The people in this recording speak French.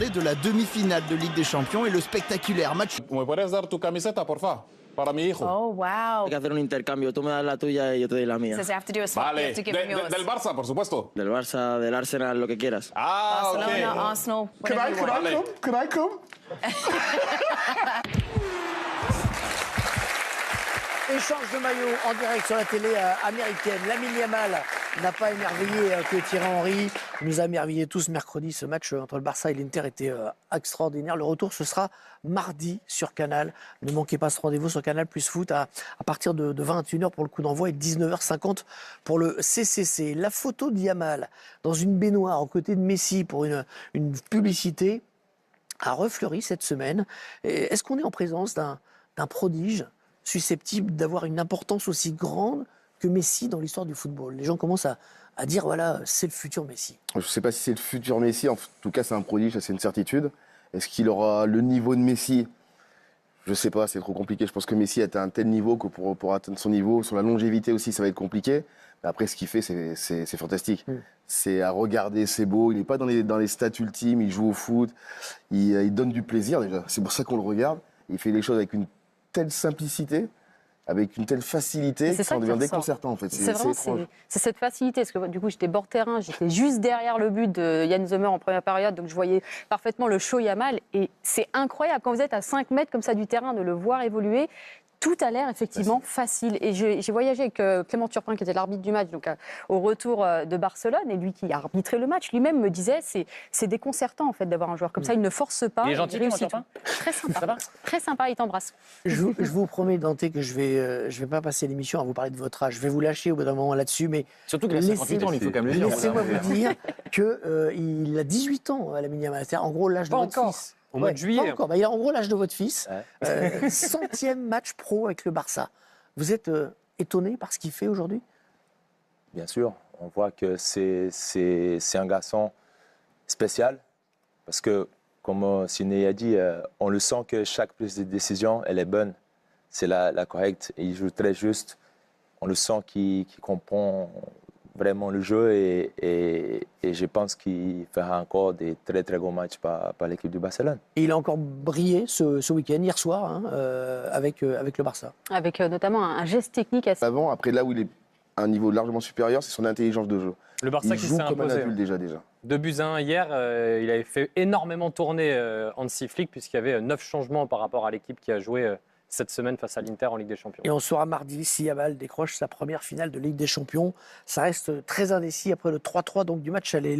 parler de la demi-finale de Ligue des Champions et le spectaculaire match. ¿Me puedes dar tu camiseta, porfa? Para mi hijo. Oh, wow. Hay que hacer un intercambio. Tú me das la tuya y yo te doy la mía. Says they have to do a swap. You Vale. have to give him yours. Del Barça, por supuesto. Del Barça, del Arsenal, lo que quieras. Ah, Barcelona, ok. Arsenal, whatever you want. Can I come? Échange de maillots en direct sur la télé américaine. Lamine Yamal n'a pas émerveillé que Thierry Henry. Il nous a émerveillé tous mercredi. Ce match entre le Barça et l'Inter était extraordinaire. Le retour, ce sera mardi sur Canal. Ne manquez pas ce rendez-vous sur Canal Plus Foot à partir de 21h pour le coup d'envoi et 19h50 pour le CCC. La photo de Yamal dans une baignoire aux côtés de Messi pour une publicité a refleuri cette semaine. Est-ce qu'on est en présence d'un prodige susceptible d'avoir une importance aussi grande que Messi dans l'histoire du football? Les gens commencent à dire, voilà, c'est le futur Messi. Je ne sais pas si c'est le futur Messi, en tout cas c'est un prodige, ça c'est une certitude. Est-ce qu'il aura le niveau de Messi? Je ne sais pas, c'est trop compliqué. Je pense que Messi est à un tel niveau que pour atteindre son niveau, sur la longévité aussi, ça va être compliqué. Mais après, ce qu'il fait, c'est fantastique. C'est à regarder, c'est beau. Il n'est pas dans les stats ultimes, il joue au foot, il donne du plaisir déjà. C'est pour ça qu'on le regarde. Il fait les choses avec une telle simplicité, avec une telle facilité, que ça devient déconcertant en fait. C'est vraiment c'est cette facilité, parce que du coup j'étais bord terrain, j'étais juste derrière le but de Yann Sommer en première période, donc je voyais parfaitement le show Yamal, et c'est incroyable quand vous êtes à 5 mètres comme ça du terrain de le voir évoluer. Tout a l'air effectivement facile. Et j'ai voyagé avec Clément Turpin, qui était l'arbitre du match, donc au retour de Barcelone, et lui qui a arbitré le match, lui-même me disait c'est déconcertant en fait d'avoir un joueur comme ça. Il ne force pas. Il est gentil, Clément Turpin. Très sympa. Très sympa. Il t'embrasse. Je vous promets, Dante, que je vais pas passer l'émission à vous parler de votre âge. Je vais vous lâcher au bout d'un moment là-dessus, mais Surtout qu'il a 58 ans, il faut quand même le dire. laissez-moi vous dire qu'il a 18 ans, Lamine Yamal. C'est en gros l'âge de votre fils. Au mois de juillet. Pas encore. Il a en gros l'âge de votre fils. 100e match pro avec le Barça. Vous êtes étonné par ce qu'il fait aujourd'hui? Bien sûr, on voit que c'est un garçon spécial parce que, comme Sidney a dit, on le sent que chaque prise de décision, elle est bonne, c'est la correcte. Il joue très juste. On le sent qu'il comprend vraiment le jeu et je pense qu'il fera encore des très très gros matchs par l'équipe du Barcelone. Et il a encore brillé ce week-end, hier soir, avec le Barça. Avec notamment un geste technique assez... Avant, après là où il est à un niveau largement supérieur, c'est son intelligence de jeu. Le Barça Il qui joue s'est comme un imposé. adulte déjà. 2-1 hier, il avait fait énormément tourner Hansi Flick puisqu'il y avait 9 changements par rapport à l'équipe qui a joué cette semaine face à l'Inter en Ligue des Champions. Et on saura mardi si Yamal décroche sa première finale de Ligue des Champions. Ça reste très indécis après le 3-3 donc du match aller.